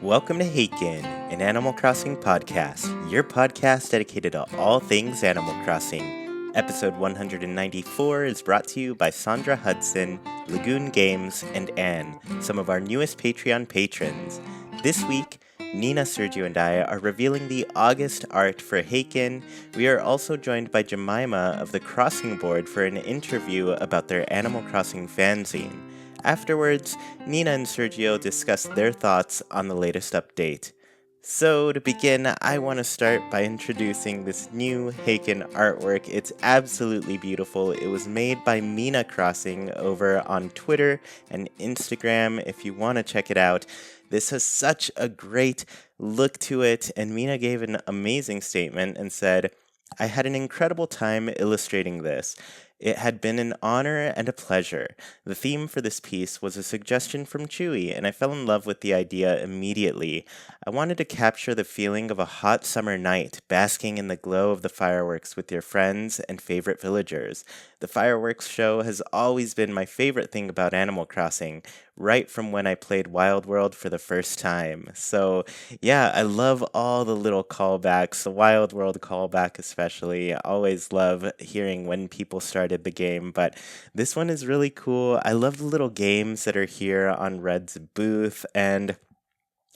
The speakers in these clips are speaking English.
Welcome to Haken, an Animal Crossing podcast, your podcast dedicated to all things Animal Crossing. Episode 194 is brought to you by Sandra Hudson, Lagoon Games, and Anne, some of our newest Patreon patrons. This week, Nina, Sergio, and I are revealing the August art for Haken. We are also joined by Jemima of the Crossing Board for an interview about their Animal Crossing fanzine. Afterwards, Nina and Sergio discuss their thoughts on the latest update. So, to begin, I want to start by introducing this new Haken artwork. It's absolutely beautiful. It was made by MinaCrossing over on Twitter and Instagram if you want to check it out. This has such a great look to it, and Mina gave an amazing statement and said, "I had an incredible time illustrating this. It had been an honor and a pleasure. The theme for this piece was a suggestion from Chuy, and I fell in love with the idea immediately. I wanted to capture the feeling of a hot summer night, basking in the glow of the fireworks with your friends and favorite villagers. The fireworks show has always been my favorite thing about Animal Crossing, right from when I played Wild World for the first time." So, yeah, I love all the little callbacks, the Wild World callback especially. I always love hearing when people started the game, but this one is really cool. I love the little games that are here on Red's booth, and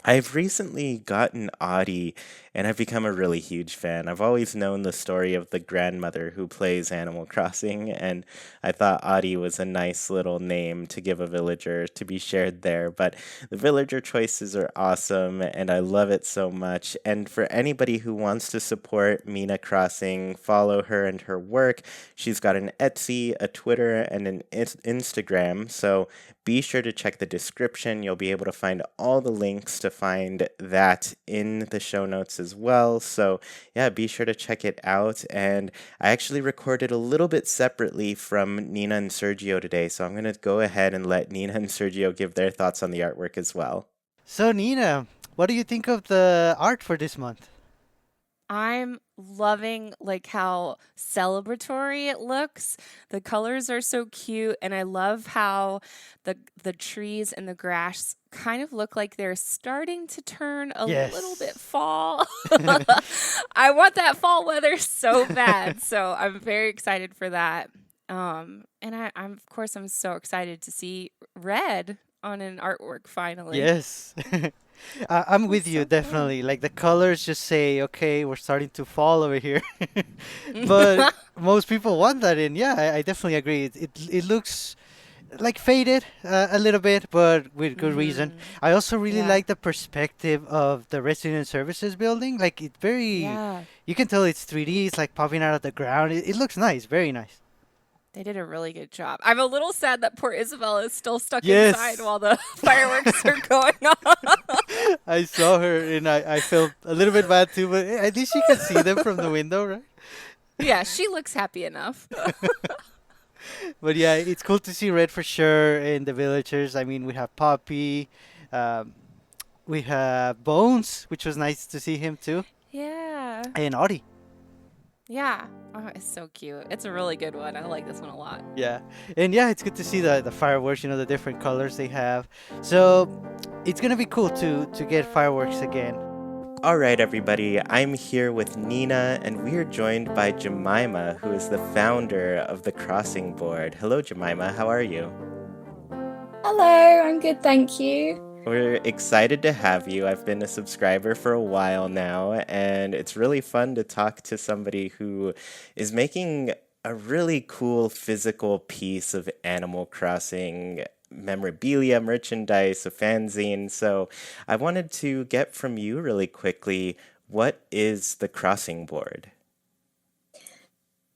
I've recently gotten Audie, and I've become a really huge fan. I've always known the story of the grandmother who plays Animal Crossing, and I thought Audie was a nice little name to give a villager to be shared there. But the villager choices are awesome, and I love it so much. And for anybody who wants to support MinaCrossing, follow her and her work. She's got an Etsy, a Twitter, and an Instagram, so be sure to check the description. You'll be able to find all the links to find that in the show notes as well. So yeah, be sure to check it out. And I actually recorded a little bit separately from Nina and Sergio today, so I'm going to go ahead and let Nina and Sergio give their thoughts on the artwork as well. So Nina, what do you think of the art for this month? I'm loving how celebratory it looks. The colors are so cute, and I love how the trees and the grass kind of look like they're starting to turn a little bit fall. I want that fall weather so bad. So I'm very excited for that. And I'm of course I'm so excited to see Red on an artwork finally. Yes. I'm with you, So definitely. Like the colors just say, okay, we're starting to fall over here. But most people want that, and yeah, I definitely agree. It looks like faded a little bit, but with good reason. I also really like the perspective of the resident services building. Like it very, you can tell it's 3D. It's like popping out of the ground. It looks nice, very nice. They did a really good job. I'm a little sad that poor Isabella is still stuck inside while the fireworks are going on. I saw her and I felt a little bit bad too, but at least you can see them from the window, right? Yeah, she looks happy enough. But yeah, it's cool to see Red for sure and the villagers. I mean, we have Poppy, we have Bones, which was nice to see him too, Yeah. and Audie. Yeah. Oh, it's so cute. It's a really good one. I like this one a lot. Yeah, and yeah, it's good to see the fireworks. You know, the different colors they have. So it's gonna be cool to get fireworks again. All right, everybody, I'm here with Nina, and we are joined by Jemima, who is the founder of the Crossing Board. Hello, Jemima. How are you? Hello, I'm good, thank you. We're excited to have you. I've been a subscriber for a while now, and it's really fun to talk to somebody who is making a really cool physical piece of Animal Crossing memorabilia, merchandise, a fanzine. So I wanted to get from you really quickly, what is the Crossing Board?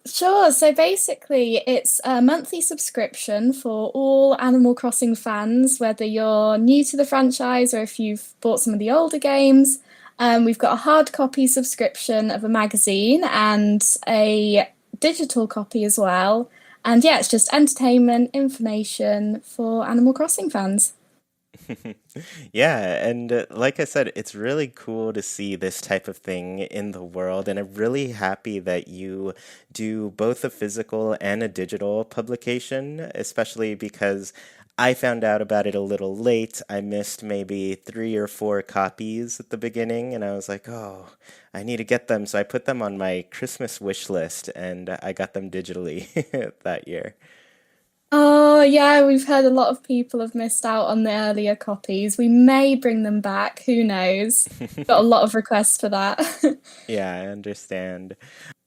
Sure, so basically it's a monthly subscription for all Animal Crossing fans, whether you're new to the franchise or if you've bought some of the older games. We've got a hard copy subscription of a magazine and a digital copy as well. And yeah, it's just entertainment, information for Animal Crossing fans. Yeah, and like I said, it's really cool to see this type of thing in the world, and I'm really happy that you do both a physical and a digital publication, especially because I found out about it a little late. I missed maybe 3 or 4 copies at the beginning, and I was like, oh, I need to get them. So I put them on my Christmas wish list, and I got them digitally that year. Oh, yeah, we've heard a lot of people have missed out on the earlier copies. We may bring them back, who knows? Got a lot of requests for that. Yeah, I understand.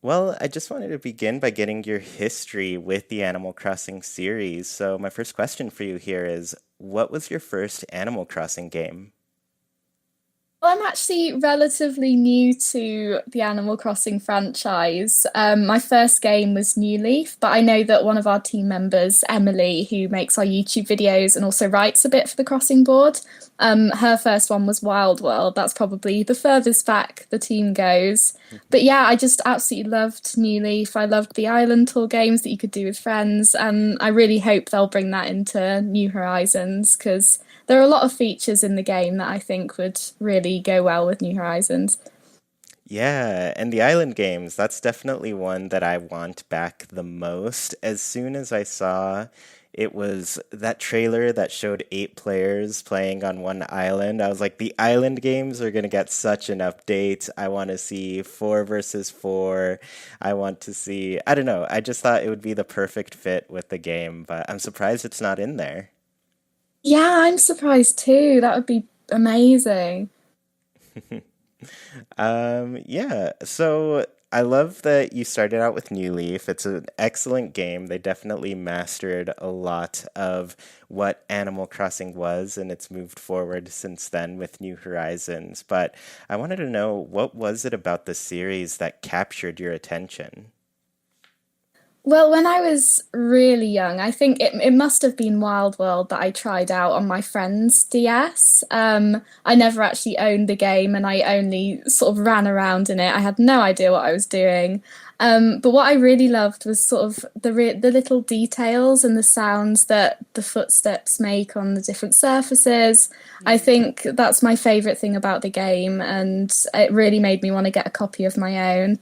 Well, I just wanted to begin by getting your history with the Animal Crossing series. So my first question for you here is, what was your first Animal Crossing game? Well, I'm actually relatively new to the Animal Crossing franchise. My first game was New Leaf, but I know that one of our team members, Emily, who makes our YouTube videos and also writes a bit for the Crossing board, her first one was Wild World. That's probably the furthest back the team goes. But yeah, I just absolutely loved New Leaf. I loved the island tour games that you could do with friends, and I really hope they'll bring that into New Horizons because there are a lot of features in the game that I think would really go well with New Horizons. Yeah, and the island games, that's definitely one that I want back the most. As soon as I saw it was that trailer that showed 8 players playing on one island, I was like, the island games are going to get such an update. I want to see 4 versus 4. I want to see, I don't know, I just thought it would be the perfect fit with the game, but I'm surprised it's not in there. Yeah, I'm surprised too. That would be amazing. Yeah, so I love that you started out with New Leaf. It's an excellent game. They definitely mastered a lot of what Animal Crossing was, and it's moved forward since then with New Horizons. But I wanted to know, what was it about the series that captured your attention? Well, when I was really young, I think it must have been Wild World that I tried out on my friend's DS. I never actually owned the game and I only sort of ran around in it. I had no idea what I was doing. But what I really loved was sort of the little details and the sounds that the footsteps make on the different surfaces. I think that's my favorite thing about the game, and it really made me want to get a copy of my own.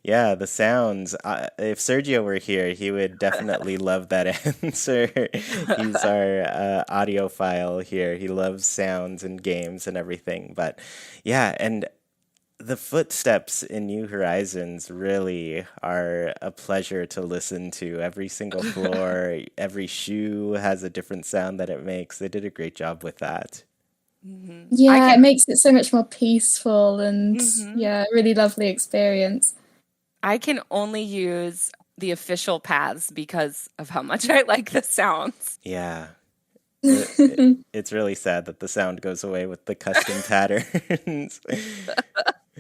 Yeah, the sounds. If Sergio were here, he would definitely love that answer. He's our audiophile here. He loves sounds and games and everything. But yeah, and the footsteps in New Horizons really are a pleasure to listen to. Every single floor, every shoe has a different sound that it makes. They did a great job with that. I Yeah, it can makes it so much more peaceful and mhm. yeah, really lovely experience. I can only use the official paths because of how much I like the sounds. Yeah. It's really sad that the sound goes away with the custom patterns.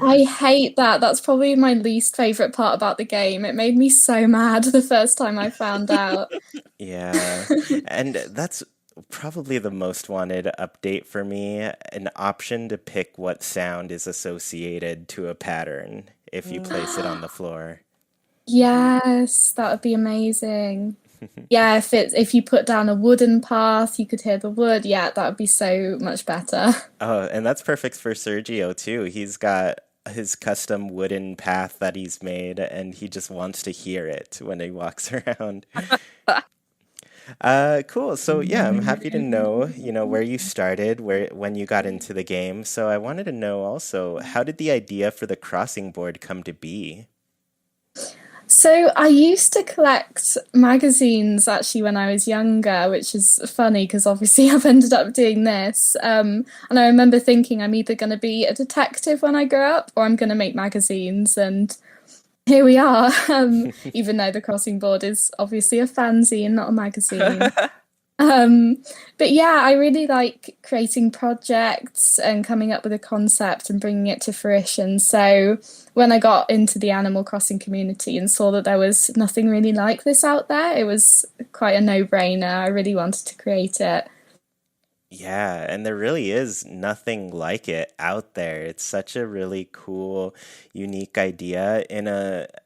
I hate that. That's probably my least favorite part about the game. It made me so mad the first time I found out. Yeah. And that's probably the most wanted update for me, an option to pick what sound is associated to a pattern if you place it on the floor. Mhm. Yes, that would be amazing. Yeah, if you put down a wooden path, you could hear the wood. Yeah, that would be so much better. Oh, and that's perfect for Sergio too. He's got his custom wooden path that he's made, and he just wants to hear it when he walks around. Cool. So yeah, I'm happy to know, where you started, when you got into the game. So I wanted to know also, how did the idea for the crossing board come to be? So I used to collect magazines actually when I was younger, which is funny because obviously I've ended up doing this. And I remember thinking I'm either going to be a detective when I grow up or I'm going to make magazines. And here we are, even though the crossing board is obviously a fanzine, not a magazine. Um, but yeah, I really like creating projects and coming up with a concept and bringing it to fruition. So when I got into the Animal Crossing community and saw that there was nothing really like this out there, it was quite a no-brainer. I really wanted to create it. Yeah, and there really is nothing like it out there. It's such a really cool, unique idea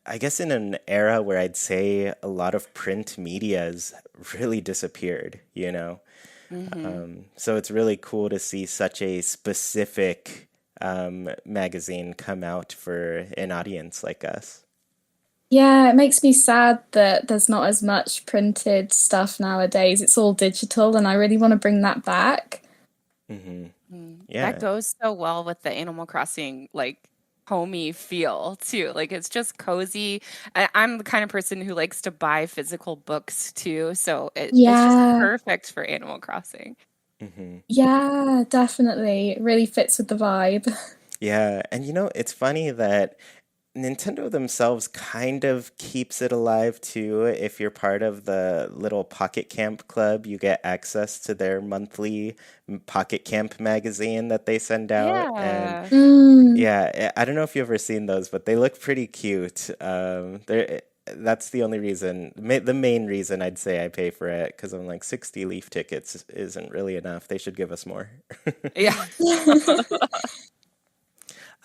I guess in an era where I'd say a lot of print media's really disappeared. Mhm. So it's really cool to see such a specific magazine come out for an audience like us. Yeah, it makes me sad that there's not as much printed stuff nowadays. It's all digital, and I really want to bring that back. Mm-hmm. That Yeah. goes so well with the Animal Crossing like homey feel too. Like it's just cozy. I'm the kind of person who likes to buy physical books too, so it's just Yeah, perfect for Animal Crossing. Mm-hmm. yeah, definitely. It really fits with the vibe. Yeah, and it's funny that Nintendo themselves kind of keeps it alive too. If you're part of the little Pocket Camp Club, you get access to their monthly Pocket Camp magazine that they send out. And Yeah. Mm. yeah, I don't know if you've ever seen those, but they look pretty cute. That's the only reason, the main reason I'd say I pay for it, because I'm like 60 Leaf tickets isn't really enough. They should give us more. Yeah.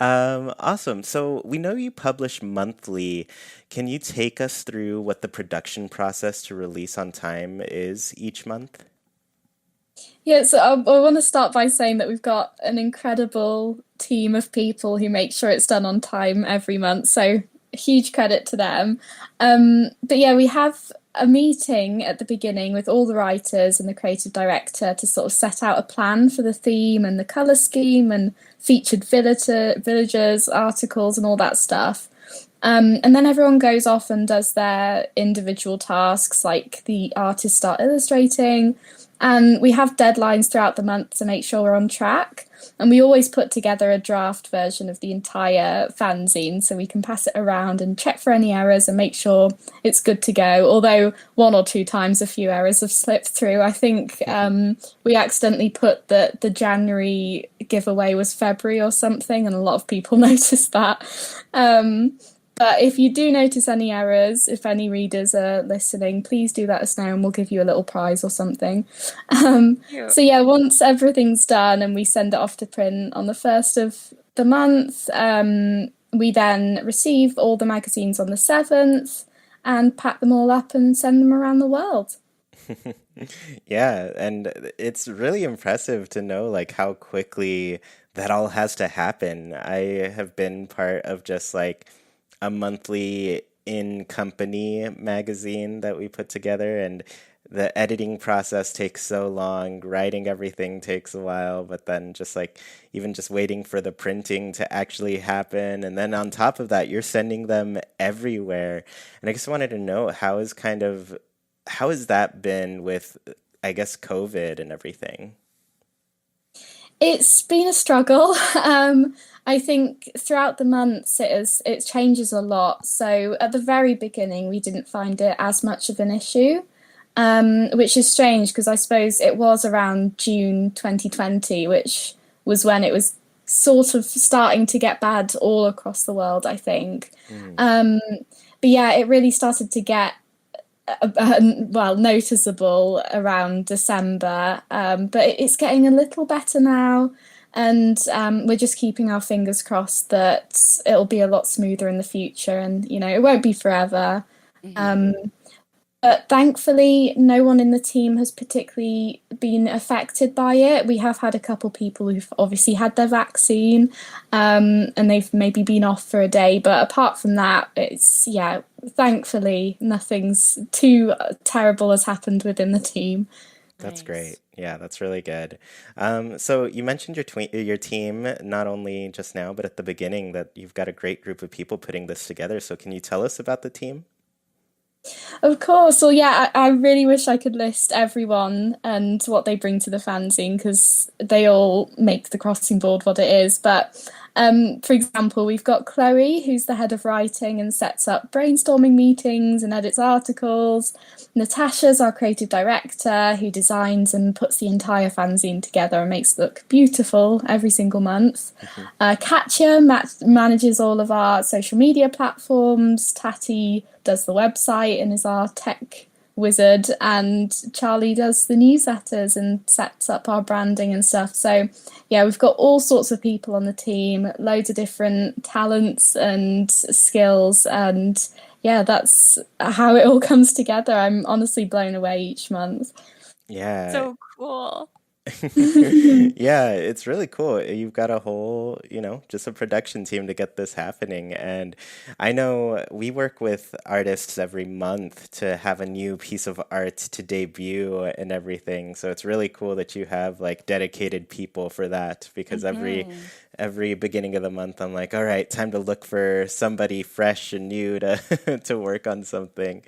Awesome. So we know you publish monthly. Can you take us through what the production process to release on time is each month? Yeah, so I want to start by saying that we've got an incredible team of people who make sure it's done on time every month. So huge credit to them. But yeah, we have a meeting at the beginning with all the writers and the creative director to sort of set out a plan for the theme and the color scheme and featured villagers, articles, and all that stuff. And then everyone goes off and does their individual tasks, like the artists start illustrating, and we have deadlines throughout the month to make sure we're on track. And we always put together a draft version of the entire fanzine so we can pass it around and check for any errors and make sure it's good to go. Although one or two times a few errors have slipped through. I think we accidentally put that the January giveaway was February or something, and a lot of people noticed that. But if you do notice any errors, if any readers are listening, please do let us know and we'll give you a little prize or something. Cute. So yeah, once everything's done and we send it off to print on the first of the month, we then receive all the magazines on the 7th and pack them all up and send them around the world. Yeah, and it's really impressive to know like how quickly that all has to happen. I have been part of just like a monthly in company magazine that we put together, and the editing process takes so long, writing everything takes a while, but then just like even just waiting for the printing to actually happen, and then on top of that you're sending them everywhere. And I just wanted to know how has that been with, I guess, COVID and everything? It's been a struggle. I think throughout the months it changes a lot. So at the very beginning, we didn't find it as much of an issue, which is strange because I suppose it was around June 2020, which was when it was sort of starting to get bad all across the world, I think. Mm. But yeah, it really started to get well, noticeable around December, but it's getting a little better now, and we're just keeping our fingers crossed that it'll be a lot smoother in the future, and it won't be forever. Mhm. But thankfully, no one in the team has particularly been affected by it. We have had a couple people who've obviously had their vaccine, and they've maybe been off for a day. But apart from that, yeah, thankfully, nothing's too terrible has happened within the team. That's Nice. great. Yeah, that's really good. So you mentioned your team not only just now, but at the beginning that you've got a great group of people putting this together. So can you tell us about the team? Of course. Well, yeah, I really wish I could list everyone and what they bring to the fanzine because they all make the crossing board what it is. But for example, we've got Chloe, who's the head of writing and sets up brainstorming meetings and edits articles. Natasha's our creative director, who designs and puts the entire fanzine together and makes it look beautiful every single month. Mhm. Katya manages all of our social media platforms. Tati does the website and is our tech wizard, and Charlie does the newsletters and sets up our branding and stuff. So yeah, we've got all sorts of people on the team, loads of different talents and skills, and yeah, that's how it all comes together. I'm honestly blown away each month. Yeah, So cool. Yeah, it's really cool. You've got a whole, just a production team to get this happening. And I know we work with artists every month to have a new piece of art to debut and everything. So it's really cool that you have like dedicated people for that because every beginning of the month I'm like, all right, time to look for somebody fresh and new to to work on something.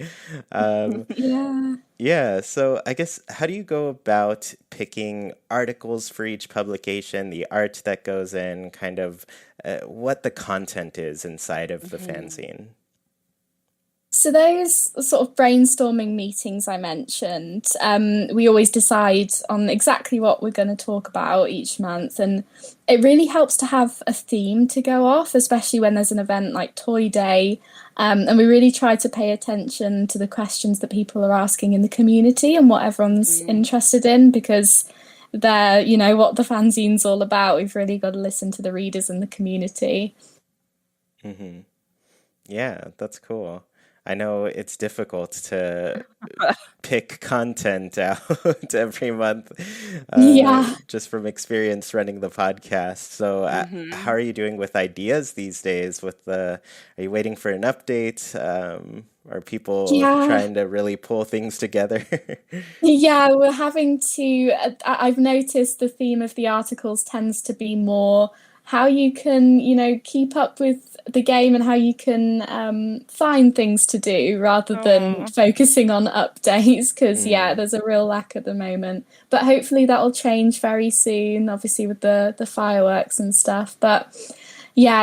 Um, Yeah. yeah, so I guess how do you go about picking articles for each publication, the art that goes in, kind of what the content is inside of the fanzine? So those sort of brainstorming meetings I mentioned, we always decide on exactly what we're going to talk about each month, and it really helps to have a theme to go off, especially when there's an event like Toy Day, and we really try to pay attention to the questions that people are asking in the community and what everyone's interested in, because they're, what the fanzine's all about. We've really got to listen to the readers and the community. Hmm. Yeah, that's cool. I know it's difficult to pick content out every month, Yeah. just from experience running the podcast. So, how are you doing with ideas these days? Are you waiting for an update? Are people Yeah. trying to really pull things together? Yeah, we're having to. I've noticed the theme of the articles tends to be more how you can, keep up with the game and how you can find things to do rather than Oh. focusing on updates. Because, yeah, Mm, there's a real lack at the moment. But hopefully that'll change very soon, obviously, with the fireworks and stuff. But yeah,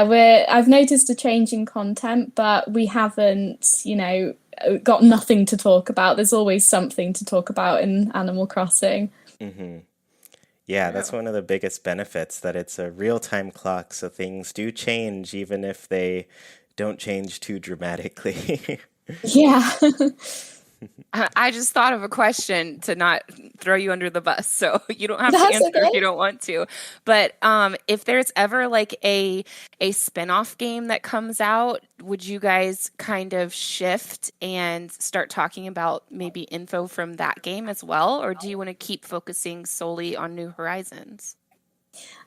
I've noticed a change in content, but we haven't, got nothing to talk about. There's always something to talk about in Animal Crossing. hmm. Yeah, that's True. one of the biggest benefits that it's a real-time clock, so things do change even if they don't change too dramatically. Yeah. I just thought of a question to not throw you under the bus, so you don't have to That's answer if okay. you don't want to. But if there's ever like a spin-off game that comes out, would you guys kind of shift and start talking about maybe info from that game as well, or do you want to keep focusing solely on New Horizons?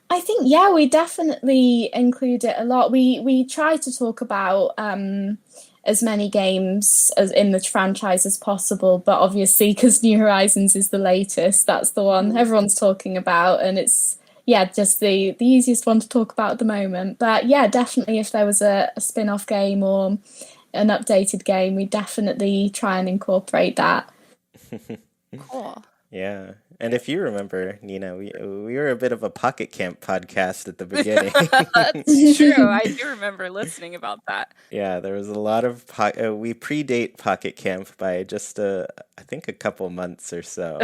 I think, yeah, we definitely include it a lot. We try to talk about as many games as in the franchise as possible, but obviously because New Horizons is the latest, that's the one Mhm. everyone's talking about, and it's yeah, just the easiest one to talk about at the moment. But yeah, definitely if there was a spin-off game or an updated game, we definitely try and incorporate that. Cool. Yeah. And if you remember, Nina, we were a bit of a Pocket Camp podcast at the beginning. That's true. I do remember listening about that. Yeah, there was a lot of we predate Pocket Camp by just I think a couple months or so.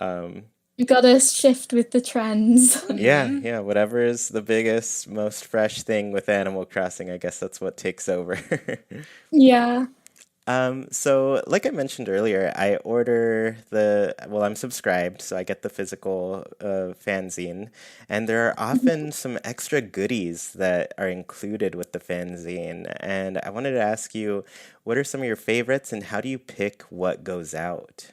Um, You've got to shift with the trends. yeah, Hmm. yeah, whatever is the biggest, most fresh thing with Animal Crossing, I guess that's what takes over. Yeah. So like I mentioned earlier, I'm subscribed, so I get the physical fanzine, and there are often some extra goodies that are included with the fanzine. And I wanted to ask you, what are some of your favorites, and how do you pick what goes out?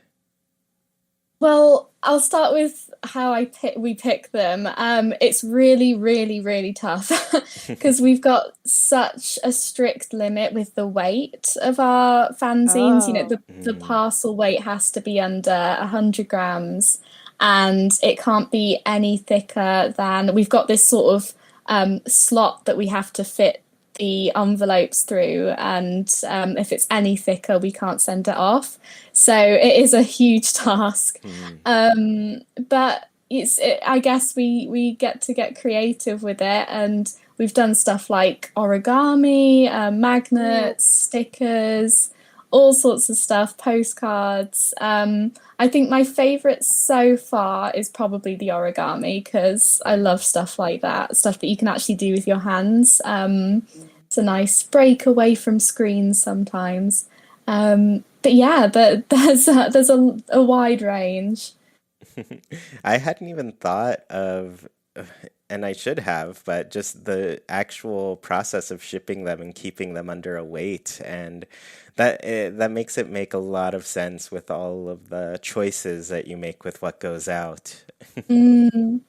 Well, I'll start with how we pick them. It's really, really, really tough because we've got such a strict limit with the weight of our fanzines. Oh. The Mm, parcel weight has to be under 100 grams, and it can't be any thicker than. We've got this sort of slot that we have to fit the envelopes through, and if it's any thicker, we can't send it off. So it is a huge task. mm, But I guess we get creative with it, and we've done stuff like origami, Ooh. magnets, stickers, all sorts of stuff, postcards. I think my favorite so far is probably the origami because I love stuff like that, stuff that you can actually do with your hands. It's a nice break away from screens sometimes. But yeah, there's a wide range. I hadn't even thought of and I should have, but just the actual process of shipping them and keeping them under a weight, and that makes it make a lot of sense with all of the choices that you make with what goes out. Mm.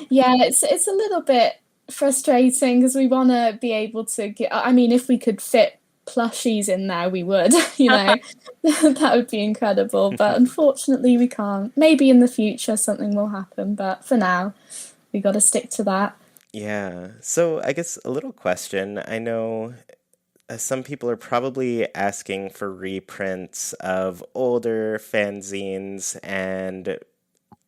Yeah, it's a little bit frustrating because we want to be able to get, I mean, if we could fit plushies in there, we would, you know, that would be incredible. But unfortunately, we can't. Maybe in the future something will happen, but for now, we got to stick to that. Yeah. So I guess a little question. I know some people are probably asking for reprints of older fanzines, and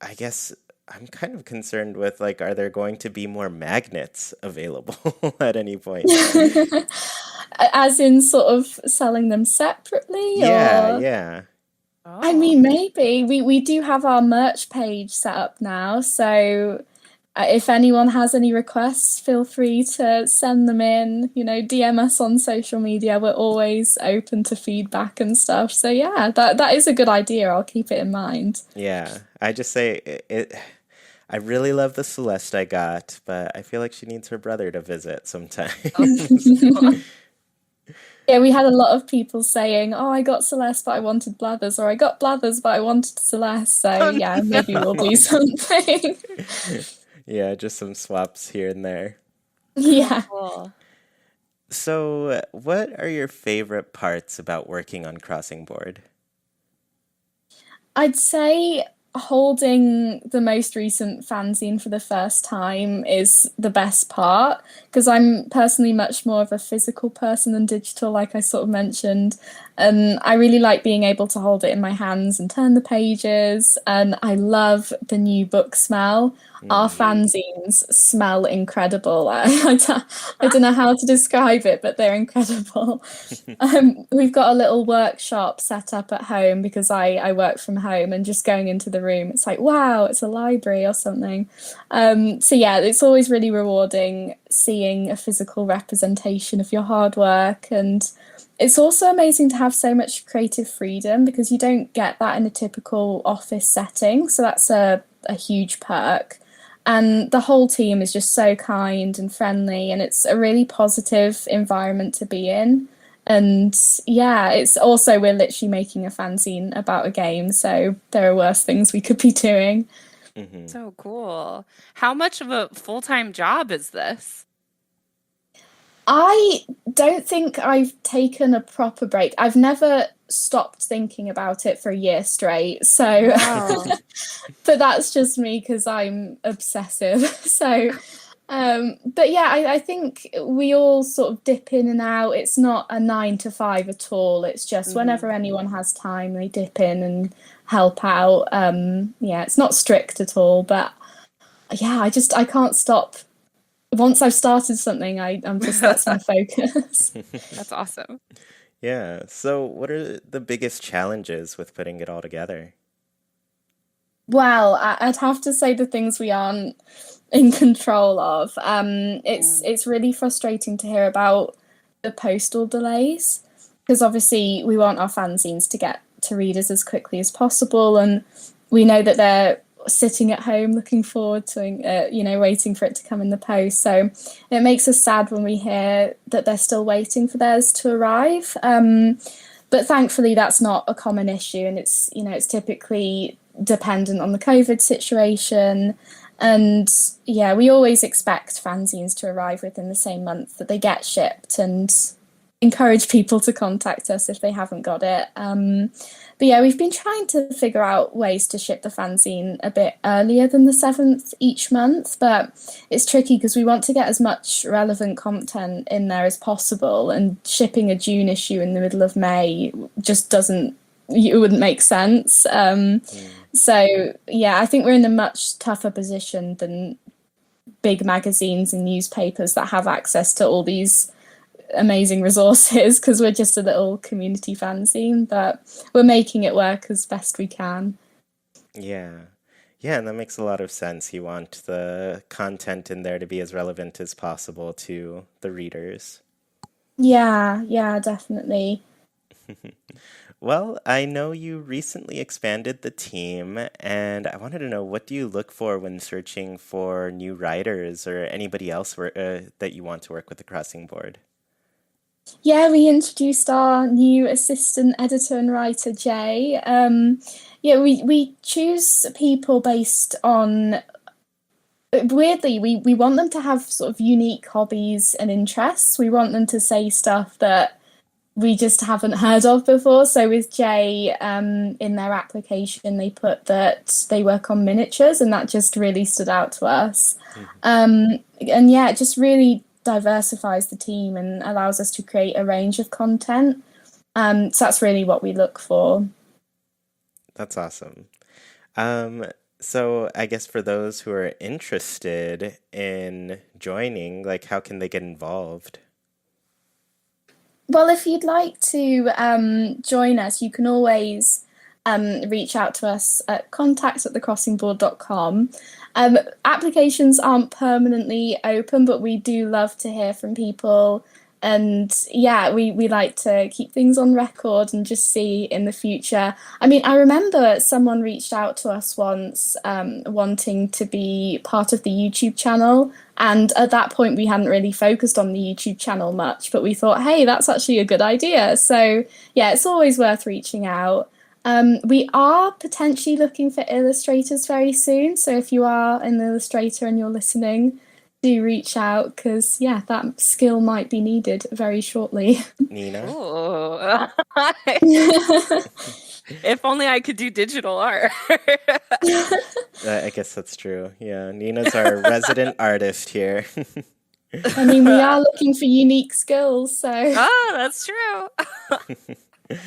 I guess I'm kind of concerned with like, are there going to be more magnets available at any point? As in sort of selling them separately, Yeah, or yeah. I mean, maybe we do have our merch page set up now, so if anyone has any requests, feel free to send them in. You know, DM us on social media. We're always open to feedback and stuff. So yeah, that is a good idea. I'll keep it in mind. Yeah. I just say I really love the Celeste I got, but I feel like she needs her brother to visit sometimes. Yeah, we had a lot of people saying, "Oh, I got Celeste, but I wanted Blathers," or "I got Blathers, but I wanted Celeste." So yeah, maybe we'll do something. Yeah, just some swaps here and there. Yeah. Cool. So, what are your favorite parts about working on Crossing Board? I'd say holding the most recent fanzine for the first time is the best part because I'm personally much more of a physical person than digital, like I sort of mentioned. And I really like being able to hold it in my hands and turn the pages. And I love the new book smell. Our fanzines smell incredible. I don't know how to describe it, but they're incredible. We've got a little workshop set up at home because I work from home, and just going into the room, it's like, wow, it's a library or something. So yeah, it's always really rewarding seeing a physical representation of your hard work. And it's also amazing to have so much creative freedom because you don't get that in a typical office setting. So that's a huge perk. And the whole team is just so kind and friendly, and it's a really positive environment to be in. And yeah, it's also, we're literally making a fanzine about a game, so there are worse things we could be doing. So cool. How much of a full-time job is this? I don't think I've taken a proper break. I've never stopped thinking about it for a year straight. So, Wow. but that's just me because I'm obsessive. So, but yeah, I think we all sort of dip in and out. It's not a 9 to 5 at all. It's just whenever anyone has time, they dip in and help out. Yeah, it's not strict at all. But yeah, I can't stop. Once I've started something, I'm just, that's my focus. That's awesome. Yeah. So, what are the biggest challenges with putting it all together? Well, I'd have to say the things we aren't in control of. It's really frustrating to hear about the postal delays because obviously we want our fanzines to get to readers as quickly as possible, and we know that they're sitting at home looking forward to waiting for it to come in the post. So it makes us sad when we hear that they're still waiting for theirs to arrive. But thankfully that's not a common issue, and it's typically dependent on the COVID situation. And yeah, we always expect fanzines to arrive within the same month that they get shipped, and encourage people to contact us if they haven't got it. But yeah, we've been trying to figure out ways to ship the fanzine a bit earlier than the 7th each month, but it's tricky because we want to get as much relevant content in there as possible, and shipping a June issue in the middle of May just it wouldn't make sense. So yeah, I think we're in a much tougher position than big magazines and newspapers that have access to all these amazing resources because we're just a little community fanzine, but we're making it work as best we can. Yeah. Yeah, and that makes a lot of sense. You want the content in there to be as relevant as possible to the readers. Yeah, definitely. Well, I know you recently expanded the team, and I wanted to know, what do you look for when searching for new writers or anybody else that you want to work with the crossing board? Yeah, we introduced our new assistant editor and writer, Jay. Yeah, we choose people based on, weirdly, we want them to have sort of unique hobbies and interests. We want them to say stuff that we just haven't heard of before. So with Jay, in their application, they put that they work on miniatures, and that just really stood out to us. And yeah, it just really diversifies the team and allows us to create a range of content. So that's really what we look for. That's awesome. Um, so I guess for those who are interested in joining, like, how can they get involved? Well, if you'd like to join us, you can always reach out to us at contacts@thecrossingboard.com. Applications aren't permanently open, but we do love to hear from people. And yeah, we like to keep things on record and just see in the future. I mean, I remember someone reached out to us once wanting to be part of the YouTube channel. And at that point, we hadn't really focused on the YouTube channel much, but we thought, hey, that's actually a good idea. So yeah, it's always worth reaching out. We are potentially looking for illustrators very soon. So if you are an illustrator and you're listening, do reach out, because yeah, that skill might be needed very shortly. Nina? Ooh. If only I could do digital art. I guess that's true. Yeah, Nina's our resident artist here. I mean, we are looking for unique skills, so Oh, that's true.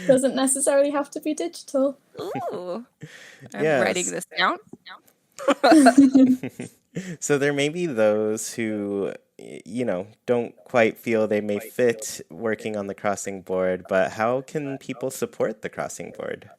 doesn't necessarily have to be digital. Ooh. I'm Yes. writing this down. So there may be those who, don't quite feel they may fit working on the crossing board, but how can people support the crossing board?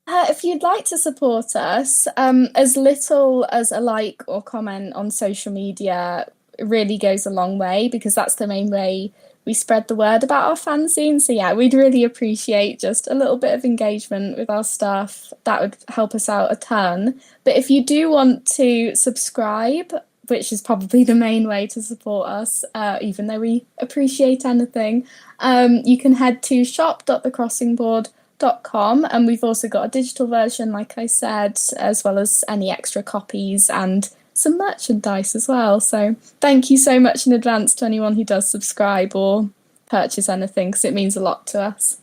If you'd like to support us, as little as a like or comment on social media really goes a long way, because that's the main way we spread the word about our fanzine. So yeah, we'd really appreciate just a little bit of engagement with our stuff. That would help us out a ton. But if you do want to subscribe, which is probably the main way to support us, even though we appreciate anything, you can head to shop.thecrossingboard.com, and we've also got a digital version, like I said, as well as any extra copies and some merchandise as well. So thank you so much in advance to anyone who does subscribe or purchase anything, because it means a lot to us.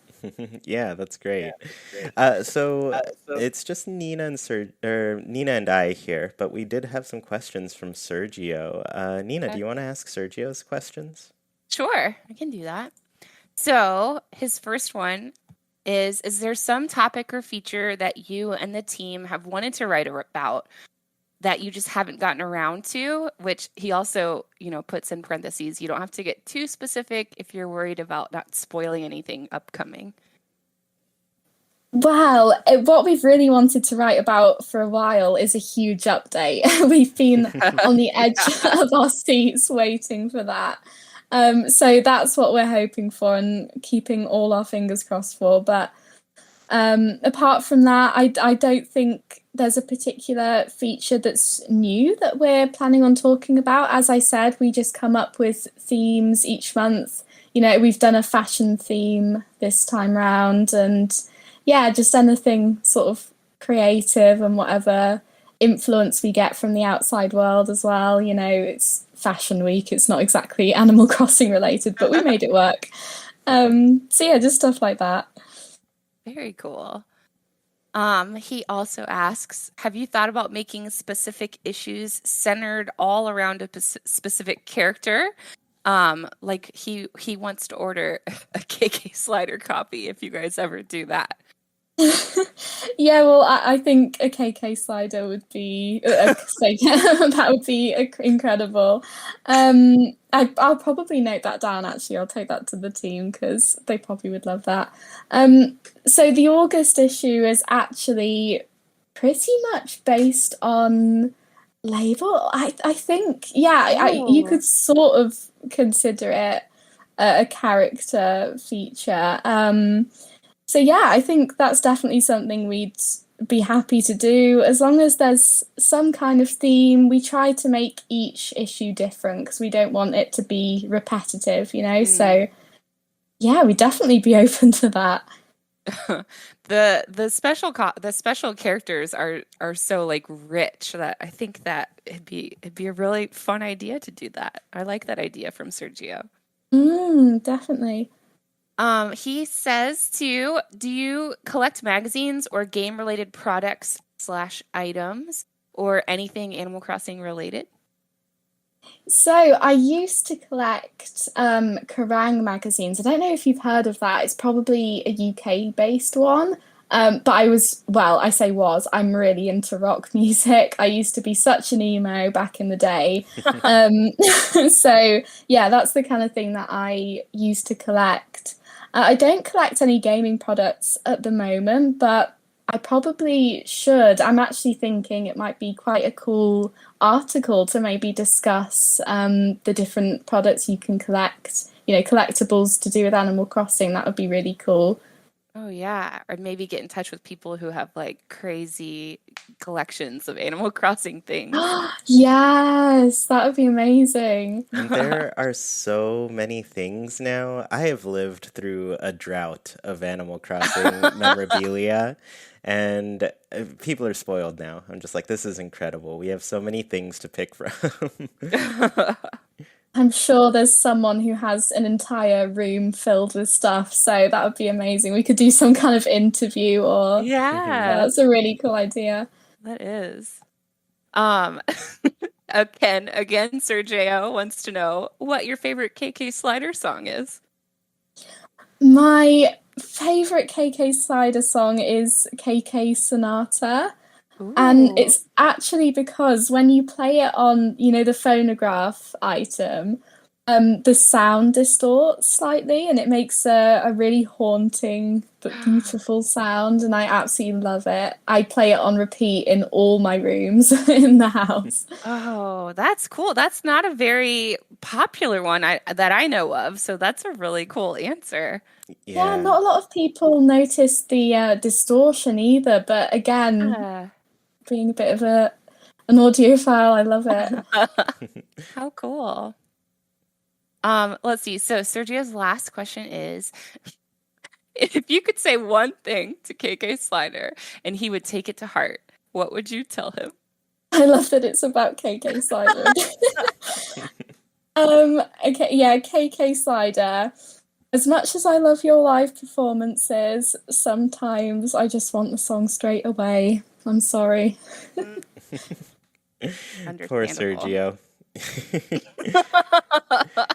Yeah, that's great. So it's just Nina and I here, but we did have some questions from Sergio. Nina, do you want to ask Sergio's questions? Sure, I can do that. So his first one is there some topic or feature that you and the team have wanted to write about that you just haven't gotten around to? Which he also, puts in parentheses. You don't have to get too specific if you're worried about not spoiling anything upcoming. Well, what we've really wanted to write about for a while is a huge update. We've been on the edge of our seats waiting for that. So that's what we're hoping for and keeping all our fingers crossed for. But apart from that, I don't think there's a particular feature that's new that we're planning on talking about. As I said, we just come up with themes each month. We've done a fashion theme this time round, and yeah, just anything sort of creative and whatever influence we get from the outside world as well. It's Fashion Week. It's not exactly Animal Crossing related, but we made it work. So yeah, just stuff like that. Very cool. He also asks, have you thought about making specific issues centered all around a specific character? Like he wants to order a KK Slider copy if you guys ever do that. Yeah, well, I think a KK Slider would be that would be incredible. I'll probably note that down. Actually, I'll take that to the team because they probably would love that. So the August issue is actually pretty much based on label. I think, yeah, you could sort of consider it a character feature. So yeah, I think that's definitely something we'd be happy to do as long as there's some kind of theme. We try to make each issue different because we don't want it to be repetitive, you know? So yeah, we'd definitely be open to that. The special characters are so like rich that I think that it'd be a really fun idea to do that. I like that idea from Sergio. Definitely. He says do you collect magazines or game related products / items or anything Animal Crossing related? So I used to collect Kerrang magazines. I don't know if you've heard of that. It's probably a UK based one. But I say was, I'm really into rock music. I used to be such an emo back in the day. So yeah, that's the kind of thing that I used to collect. I don't collect any gaming products at the moment, but I probably should. I'm actually thinking it might be quite a cool article to maybe discuss the different products you can collect, collectibles to do with Animal Crossing. That would be really cool. Oh yeah, or maybe get in touch with people who have like crazy collections of Animal Crossing things. Yes, that would be amazing. And there are so many things now. I have lived through a drought of Animal Crossing memorabilia, and people are spoiled now. I'm just like, this is incredible. We have so many things to pick from. I'm sure there's someone who has an entire room filled with stuff, so that would be amazing. We could do some kind of interview or Yeah, that's a really cool idea. that is. Um, Ken again, Sergio wants to know what your favorite KK Slider song is. My favorite KK Slider song is KK Sonata. And Ooh. it's actually because when you play it on, the phonograph item, the sound distorts slightly and it makes a really haunting but beautiful sound. And I absolutely love it. I play it on repeat in all my rooms in the house. Oh, that's cool. That's not a very popular one that I know of, so that's a really cool answer. Yeah, Yeah. not a lot of people notice the distortion either. But again, Yeah. being a bit of an audiophile, I love it. How cool. Let's see. So Sergio's last question is if you could say one thing to KK Slider and he would take it to heart, what would you tell him? I love that it's about KK Slider. Okay, yeah, KK Slider. As much as I love your live performances, sometimes I just want the song straight away. I'm sorry. Poor Sergio.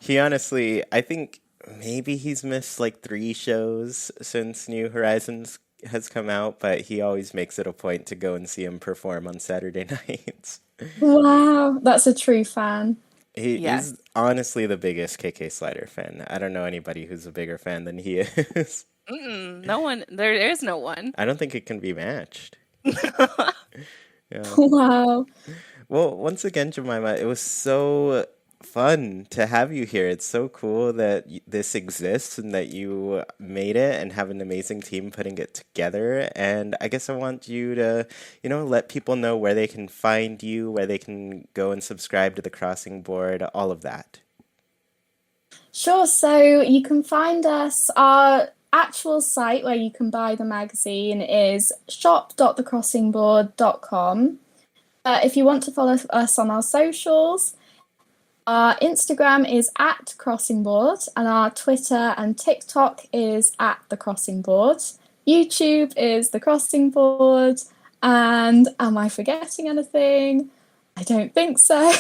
He honestly, I think maybe he's missed like 3 shows since New Horizons has come out, but he always makes it a point to go and see him perform on Saturday nights. Wow, that's a true fan. Yes. He's honestly the biggest KK Slider fan. I don't know anybody who's a bigger fan than he is. No one. There is no one. I don't think it can be matched. Yeah. Wow. Well, once again, Jemima, it was so fun to have you here. It's so cool that this exists and that you made it and have an amazing team putting it together. And I guess I want you to, let people know where they can find you, where they can go and subscribe to the Crossing Board, all of that. Sure, so you can find us. Our actual site where you can buy the magazine is shop.thecrossingboard.com. If you want to follow us on our socials, our Instagram is @crossingboard and our Twitter and TikTok is @thecrossingboard. YouTube is The Crossing Board. And am I forgetting anything? I don't think so.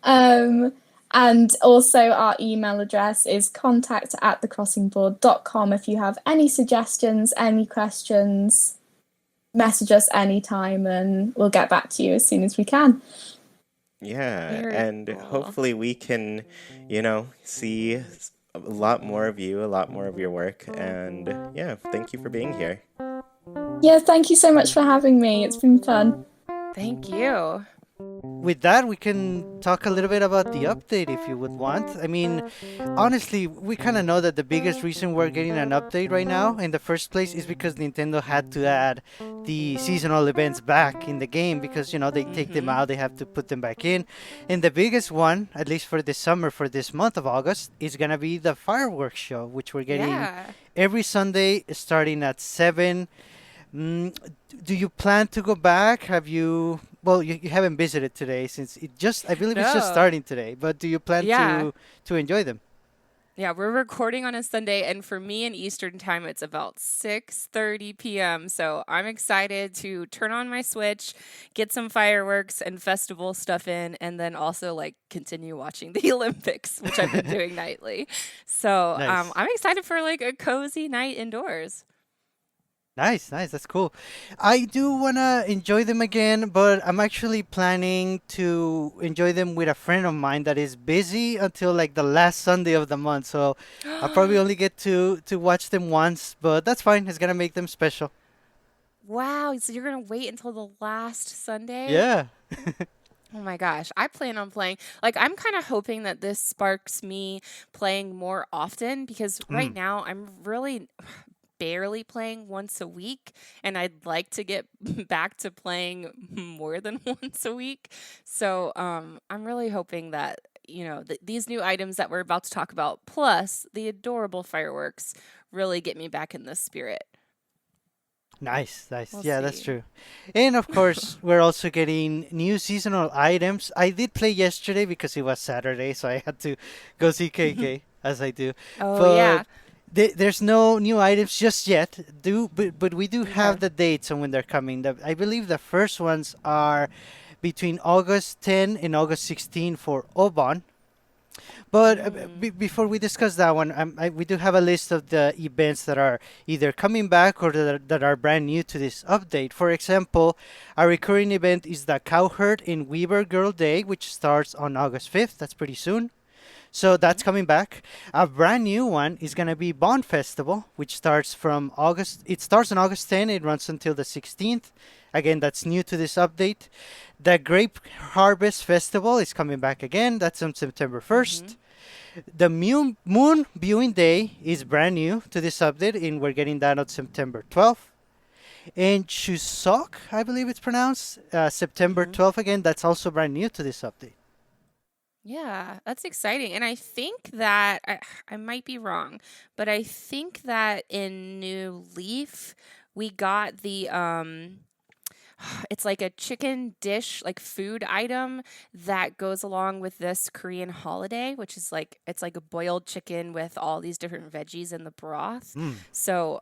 And also our email address is contact@thecrossingboard.com. If you have any suggestions, any questions, message us anytime and we'll get back to you as soon as we can. Yeah, Very and cool. hopefully we can, see a lot more of you, a lot more of your work. And yeah, thank you for being here. Yeah, thank you so much for having me. It's been fun. Thank you. with that, we can talk a little bit about the update if you would want. I mean, honestly, we kind of know that the biggest reason we're getting an update right now in the first place is because Nintendo had to add the seasonal events back in the game because, they take them Mm-hmm. out, they have to put them back in. And the biggest one, at least for this summer, for this month of August, is going to be the fireworks show, which we're getting Yeah. every Sunday starting at 7. Mm, do you plan to go back? Have you? Well, you haven't visited today since I believe it's just No. starting today. But do you plan Yeah. to enjoy them? Yeah, we're recording on a Sunday, and for me in Eastern time, it's about 6:30 p.m. So I'm excited to turn on my Switch, get some fireworks and festival stuff in, and then also like continue watching the Olympics, which I've been doing nightly. So Nice. I'm excited for like a cozy night indoors. Nice, nice. That's cool. I do want to enjoy them again, but I'm actually planning to enjoy them with a friend of mine that is busy until like the last Sunday of the month. So I'll probably only get to watch them once, but that's fine. It's gonna make them special. Wow, so you're gonna wait until the last Sunday? Yeah. Oh my gosh, I plan on playing. Like, I'm kind of hoping that this sparks me playing more often because right Mm. now I'm really barely playing once a week, and I'd like to get back to playing more than once a week. So, I'm really hoping that, these new items that we're about to talk about, plus the adorable fireworks, really get me back in the spirit. Nice, nice. We'll Yeah, that's see. true. And of course, we're also getting new seasonal items. I did play yesterday because it was Saturday, so I had to go see KK as I do. Oh, But yeah. there's no new items just yet. But we do Okay. have the dates on when they're coming. I believe the first ones are between August 10 and August 16 for Oban. But Mm. before we discuss that one, we do have a list of the events that are either coming back or that are brand new to this update. For example, a recurring event is the Cowherd in Weaver Girl Day, which starts on August 5th. That's pretty soon. So Mm-hmm. that's coming back. A brand new one is going to be Bond Festival, which starts from August. It starts on August 10. It runs until the 16th. Again, that's new to this update. The Grape Harvest Festival is coming back again. That's on September Mm-hmm. 1st. The Moon Viewing Day is brand new to this update, and we're getting that on September 12th. And Chuseok, I believe it's pronounced, September Mm-hmm. 12th again. That's also brand new to this update. Yeah, that's exciting. And I think that I might be wrong, but I think that in New Leaf we got the it's like a chicken dish, like food item that goes along with this Korean holiday, which is like it's like a boiled chicken with all these different veggies in the broth. Mm, So,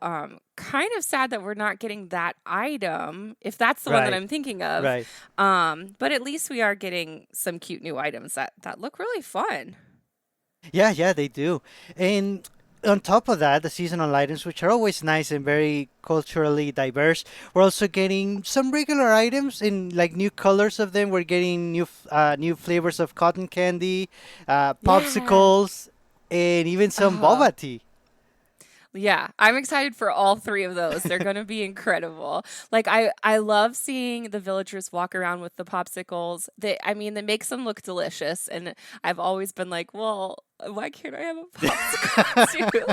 kind of sad that we're not getting that item, if that's the one that right, I'm thinking of. right. But at least we are getting some cute new items that look really fun. Yeah, yeah, they do. And on top of that, the seasonal items, which are always nice and very culturally diverse, we're also getting some regular items in like new colors of them. We're getting new flavors of cotton candy, Yeah. popsicles, and even some Oh, boba tea. yeah. I'm excited for all three of those. They're going to be incredible. Like I love seeing the villagers walk around with the popsicles. I mean, that makes them look delicious, and I've always been like, "Well, why can't I have a popsicle too?"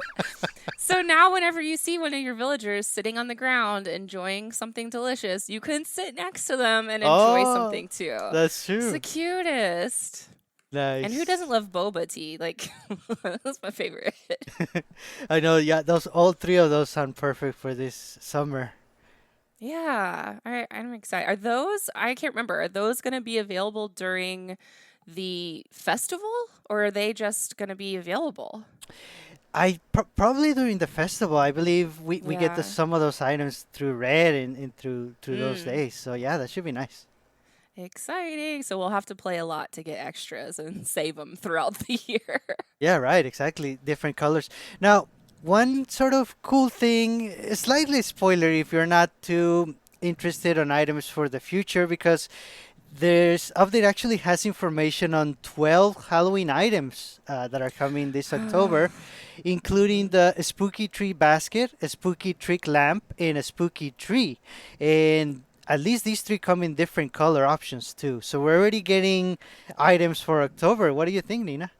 So now whenever you see one of your villagers sitting on the ground enjoying something delicious, you can sit next to them and enjoy Oh, something too. that's It's the true. cutest. And who Nice. doesn't love boba tea? Like, that's my favorite. I know, yeah, those all three of those sound perfect for this summer. Yeah, I'm excited. Are those, I can't remember, are those going to be available during the festival or are they just going to be available? Probably during the festival, I believe we get Yeah. some of those items through Red and through those Mm, days. So yeah, that should be nice. exciting. So we'll have to play a lot to get extras and save them throughout the year. Yeah, right, exactly. Different colors. Now, one sort of cool thing, slightly spoiler if you're not too interested on items for the future, because this update actually has information on 12 Halloween items that are coming this October, including Mhm. the spooky tree basket, a spooky trick lamp, and a spooky tree. And at least these three come in different color options too. So we're already getting items for October. What do you think, Nina?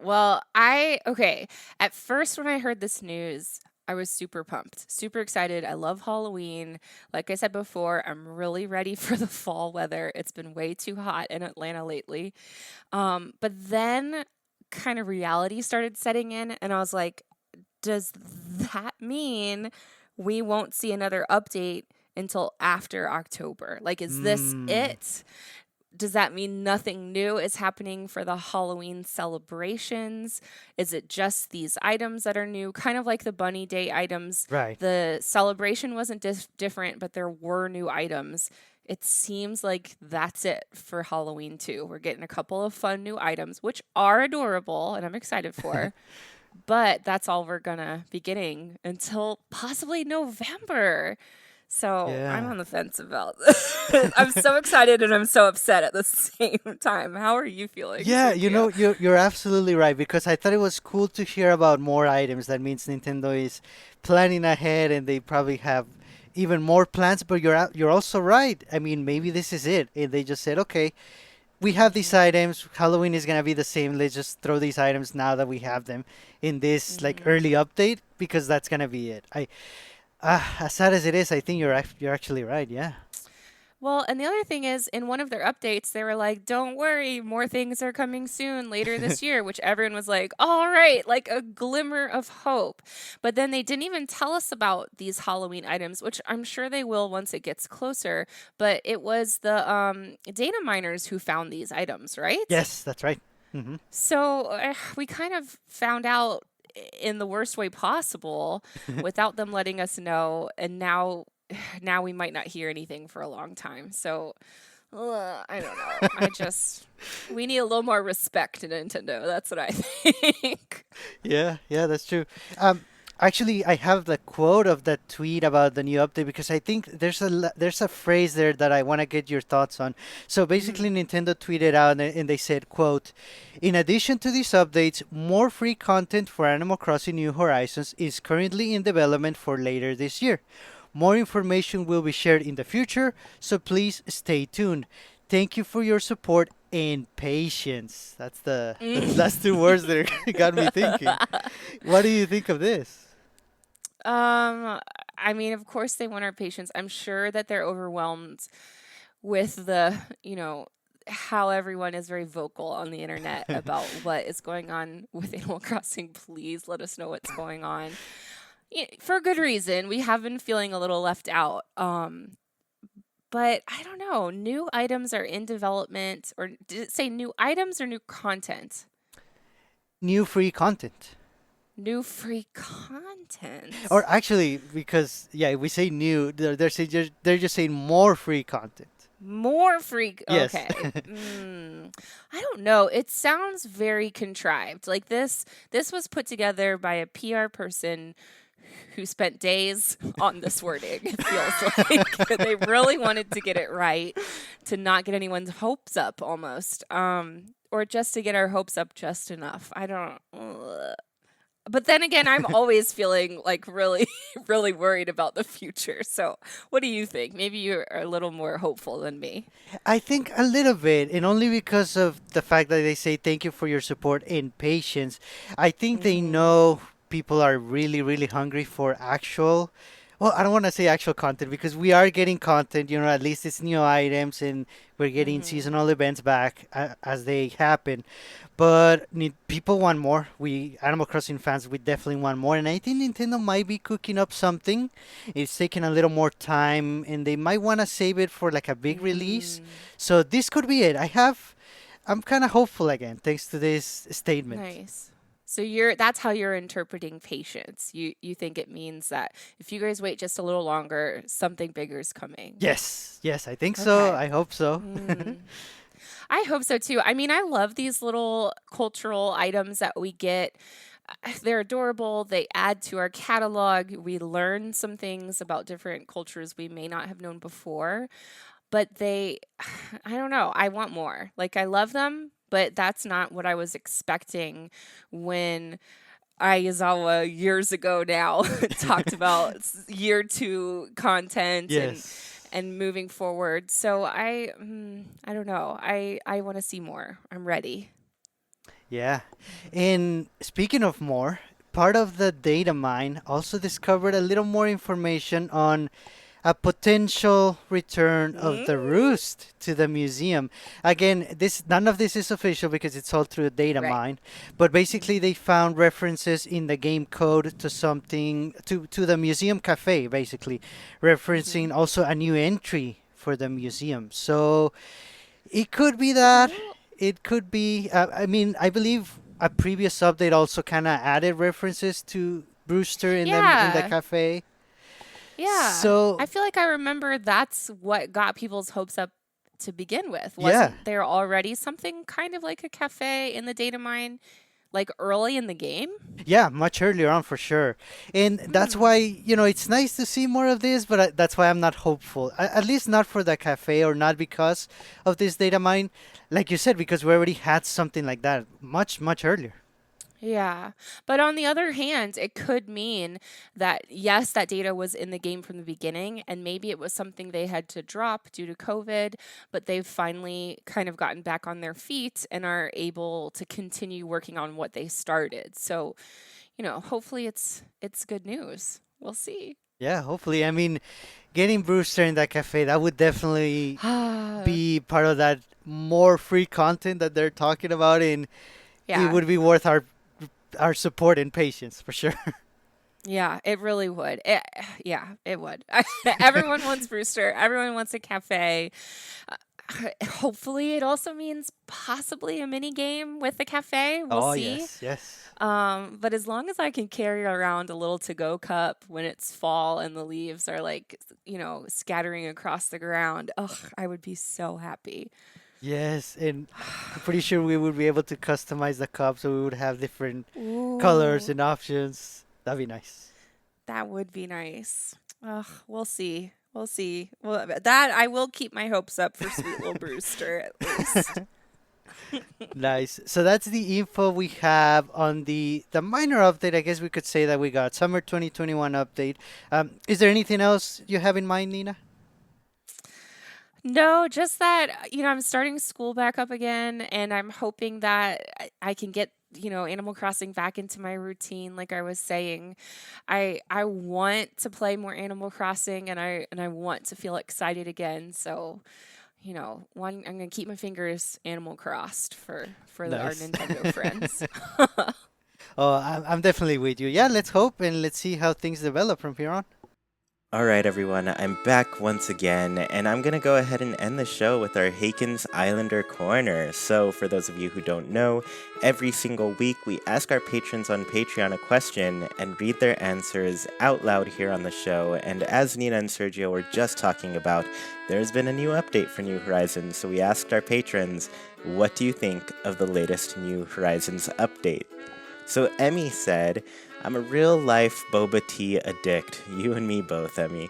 Well, okay. At first, when I heard this news, I was super pumped, super excited. I love Halloween. Like I said before, I'm really ready for the fall weather. It's been way too hot in Atlanta lately. But then kind of reality started setting in, and I was like, does that mean we won't see another update until after October? Like, is this Mm, it? Does that mean nothing new is happening for the Halloween celebrations? Is it just these items that are new? Kind of like the Bunny Day items. right. The celebration wasn't different, but there were new items. It seems like that's it for Halloween too. We're getting a couple of fun new items, which are adorable and I'm excited for. But that's all we're gonna be getting until possibly November. So I'm Yeah. on the fence about this. I'm so excited and I'm so upset at the same time. How are you feeling, Yeah, you Sergio? know, you're absolutely right because I thought it was cool to hear about more items. That means Nintendo is planning ahead and they probably have even more plans, but you're also right. I mean, maybe this is it. And they just said, "Okay, we have these Hmm. items. Halloween is going to be the same. Let's just throw these items now that we have them in this like Hmm. early update because that's going to be it." As sad as it is, I think you're actually right. Yeah. Well, and the other thing is, in one of their updates, they were like, don't worry, more things are coming soon later this year, which everyone was like, all right, like a glimmer of hope. But then they didn't even tell us about these Halloween items, which I'm sure they will once it gets closer. But it was the data miners who found these items, right? Yes, that's right. Hmm. So we kind of found out in the worst way possible without them letting us know. And now we might not hear anything for a long time. So I don't know. We need a little more respect to Nintendo. That's what I think. Yeah, yeah, that's true. Um, Actually, I have the quote of that tweet about the new update because I think there's a phrase there that I want to get your thoughts on. So basically, Mhm. Nintendo tweeted out and they said, "quote In addition to these updates, more free content for Animal Crossing New Horizons is currently in development for later this year. More information will be shared in the future, so please stay tuned. Thank you for your support and patience." That's the last two words that got me thinking. What do you think of this? um, I mean, of course they want our patience. I'm sure that they're overwhelmed with how everyone is very vocal on the internet about what is going on with Animal Crossing. Please let us know what's going on. For good reason. We have been feeling a little left out. But I don't know. New items are in development, or did it say new items or new content? New free content. New free content. Or actually, because yeah, we say new, they're just saying more free content. More free. Yes. Okay. I don't know. It sounds very contrived. Like this was put together by a PR person who spent days on this wording. It feels like they really wanted to get it right, to not get anyone's hopes up almost, or just to get our hopes up just enough. I don't. But then again, I'm always feeling like really, really worried about the future. So, what do you think? Maybe you're a little more hopeful than me. I think a little bit, and only because of the fact that they say thank you for your support and patience. I think they Hmm. know people are really, really hungry for actual. Well, I don't want to say actual content because we are getting content, at least it's new items and we're getting Hmm. seasonal events back as they happen. But people want more. We Animal Crossing fans, we definitely want more, and I think Nintendo might be cooking up something. It's taking a little more time, and they might want to save it for like a big release. Mm, So this could be it. I'm kind of hopeful again, thanks to this statement. nice. So that's how you're interpreting patience. You think it means that if you guys wait just a little longer, something bigger is coming. Yes, yes, I think so. Okay. I hope so. Mm. I hope so too. I mean, I love these little cultural items that we get. They're adorable. They add to our catalog. We learn some things about different cultures we may not have known before. But I don't know. I want more. Like, I love them, but that's not what I was expecting when Aizawa years ago now talked about year 2 content Yes. and moving forward. So I don't know. I want to see more. I'm ready. Yeah. And speaking of more, part of the data mine also discovered a little more information on a potential return of the Mm, roost to the museum. Again, this none of this is official because it's all through a data right. mine, but basically they found references in the game code to something to the museum cafe, basically Hmm. referencing also a new entry for the museum. So it could be that. Cool. It could be. I mean, I believe a previous update also kind of added references to Brewster in the Yeah. cafe. Yeah. I So feel like I remember that's what got people's hopes up to begin with. yeah, Wasn't there already something kind of like a cafe in the data mine, like early in the game? yeah, much earlier on for sure, and that's Hmm. why it's nice to see more of this. But that's why I'm not hopeful. At least not for the cafe, or not because of this data mine, like you said, because we already had something like that much earlier. Yeah. But on the other hand, it could mean that, yes, that data was in the game from the beginning, and maybe it was something they had to drop due to COVID, but they've finally kind of gotten back on their feet and are able to continue working on what they started. So, hopefully it's good news. We'll see. Yeah, hopefully. I mean, getting Brewster in that cafe, that would definitely Ah, be part of that more free content that they're talking about, and it yeah. would be worth our support and patience for sure. Yeah, it really would. Yeah, it would. Everyone wants Brewster. Everyone wants a cafe. Hopefully, it also means possibly a mini game with the cafe. We'll Oh see. yes, yes, But as long as I can carry around a little to-go cup when it's fall and the leaves are like, scattering across the ground, I would be so happy. yes, and I'm pretty sure we would be able to customize the cup so we would have different colors Ooh, and options. That'd be nice. that would be nice. We'll see. We'll see. Well, that I will keep my hopes up for sweet little Brewster at least. Nice. So that's the info we have on the minor update. I guess we could say that we got summer 2021 update. Is there anything else you have in mind, Nina? No, just that, I'm starting school back up again, and I'm hoping that I can get, Animal Crossing back into my routine. Like I was saying, I want to play more Animal Crossing, and I want to feel excited again. So, I'm gonna keep my fingers Animal Crossed for our Nice. Nintendo friends. Oh, I'm definitely with you. Yeah, let's hope and let's see how things develop from here on. All right, everyone, I'm back once again, and I'm going to go ahead and end the show with our Haken's Islander Corner. So, for those of you who don't know, every single week we ask our patrons on Patreon a question and read their answers out loud here on the show. And as Nina and Sergio were just talking about, there's been a new update for New Horizons, so we asked our patrons, what do you think of the latest New Horizons update? So Emmy said, I'm a real life boba tea addict, you and me both, Emmy,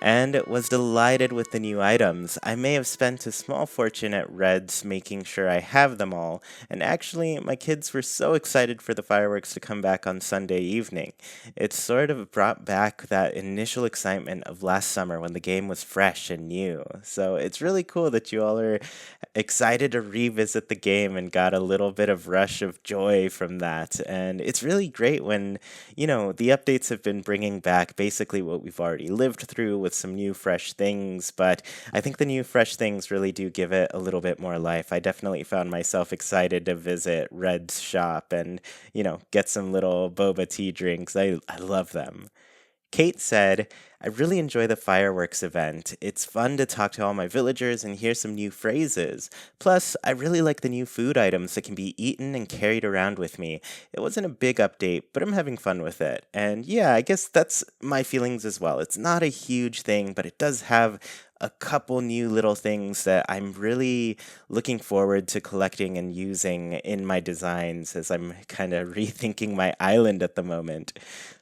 and was delighted with the new items. I may have spent a small fortune at Red's making sure I have them all, and actually, my kids were so excited for the fireworks to come back on Sunday evening. It sort of brought back that initial excitement of last summer when the game was fresh and new. So it's really cool that you all are excited to revisit the game and got a little bit of rush of joy from that. And it's really great when, the updates have been bringing back basically what we've already lived through with some new fresh things, but I think the new fresh things really do give it a little bit more life. I definitely found myself excited to visit Red's shop and, get some little boba tea drinks. I love them. Kate said, I really enjoy the fireworks event. It's fun to talk to all my villagers and hear some new phrases. Plus, I really like the new food items that can be eaten and carried around with me. It wasn't a big update, but I'm having fun with it. And yeah, I guess that's my feelings as well. It's not a huge thing, but it does have a couple new little things that I'm really looking forward to collecting and using in my designs as I'm kind of rethinking my island at the moment.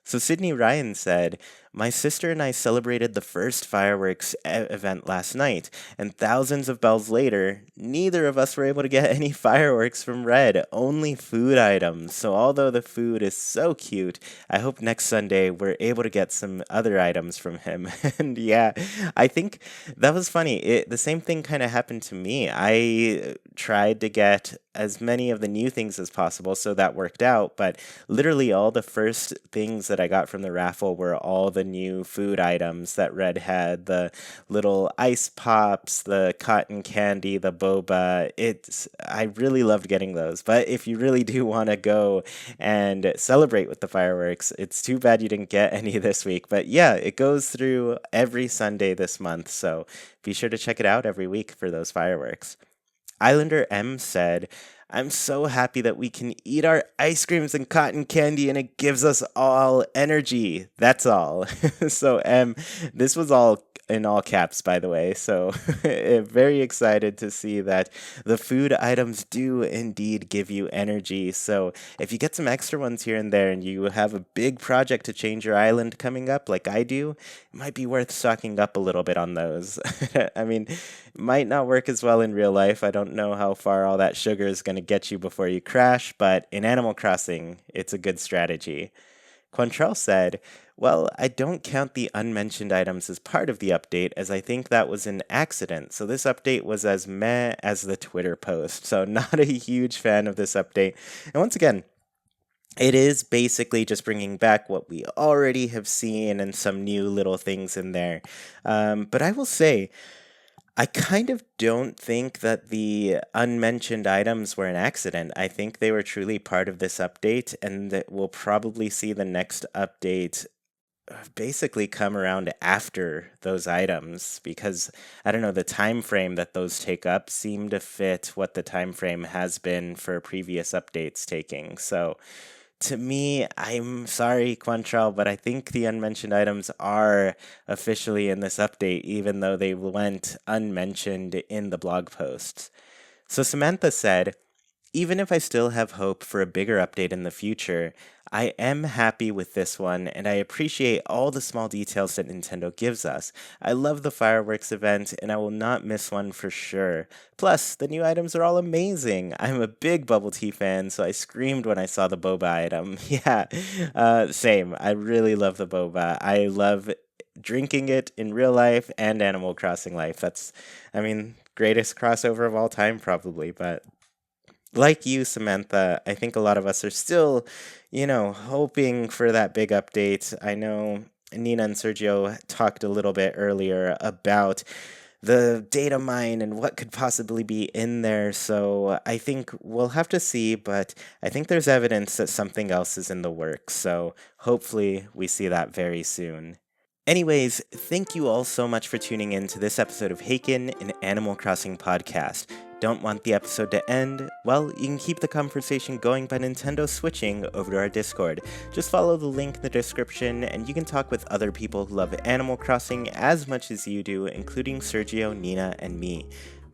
So Sydney Ryan said, my sister and I celebrated the first fireworks event last night, and thousands of bells later, neither of us were able to get any fireworks from Red, only food items. So although the food is so cute, I hope next Sunday we're able to get some other items from him. And yeah, I think that was funny. The same thing kind of happened to me. I tried to get as many of the new things as possible, so that worked out, but literally all the first things that I got from the raffle were all the new food items that Red had, the little ice pops, the cotton candy, the boba. I really loved getting those. But if you really do want to go and celebrate with the fireworks, it's too bad you didn't get any this week. But yeah, it goes through every Sunday this month, so be sure to check it out every week for those fireworks. Islander M said, I'm so happy that we can eat our ice creams and cotton candy and it gives us all energy. That's all. So M, this was all in all caps, by the way. So very excited to see that the food items do indeed give you energy. So if you get some extra ones here and there and you have a big project to change your island coming up like I do, it might be worth stocking up a little bit on those. I mean, it might not work as well in real life. I don't know how far all that sugar is going to get you before you crash, but in Animal Crossing, it's a good strategy. Quantrell said, well, I don't count the unmentioned items as part of the update, as I think that was an accident. So this update was as meh as the Twitter post. So not a huge fan of this update. And once again, it is basically just bringing back what we already have seen and some new little things in there. But I will say, I kind of don't think that the unmentioned items were an accident. I think they were truly part of this update, and that we'll probably see the next update basically come around after those items, because I don't know, the time frame that those take up seem to fit what the time frame has been for previous updates taking. So to me, I'm sorry, Quantrell, but I think the unmentioned items are officially in this update, even though they went unmentioned in the blog posts. So Samantha said, even if I still have hope for a bigger update in the future, I am happy with this one, and I appreciate all the small details that Nintendo gives us. I love the fireworks event, and I will not miss one for sure. Plus, the new items are all amazing. I'm a big bubble tea fan, so I screamed when I saw the boba item. Yeah, same. I really love the boba. I love drinking it in real life and Animal Crossing life. That's, greatest crossover of all time, probably, but like you, Samantha, I think a lot of us are still, hoping for that big update. I know Nina and Sergio talked a little bit earlier about the data mine and what could possibly be in there, so I think we'll have to see, but I think there's evidence that something else is in the works, so hopefully we see that very soon. Anyways, thank you all so much for tuning in to this episode of Haken, an Animal Crossing podcast. Don't want the episode to end? Well, you can keep the conversation going by Nintendo switching over to our Discord. Just follow the link in the description, and you can talk with other people who love Animal Crossing as much as you do, including Sergio, Nina, and me.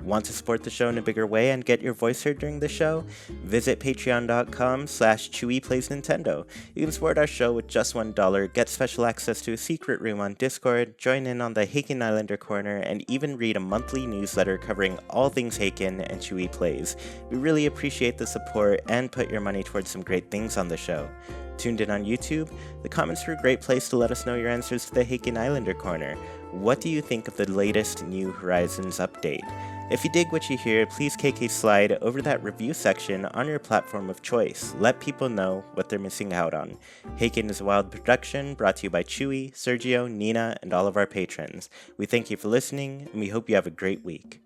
Want to support the show in a bigger way and get your voice heard during the show? Visit patreon.com/ChuiPlaysNintendo. You can support our show with just $1, get special access to a secret room on Discord, join in on the Haken Islander Corner, and even read a monthly newsletter covering all things Haken and Chuy Plays. We really appreciate the support and put your money towards some great things on the show. Tuned in on YouTube? The comments are a great place to let us know your answers to the Haken Islander Corner. What do you think of the latest New Horizons update? If you dig what you hear, please KK slide over that review section on your platform of choice. Let people know what they're missing out on. Haken is a wild production brought to you by Chuy, Sergio, Nina, and all of our patrons. We thank you for listening, and we hope you have a great week.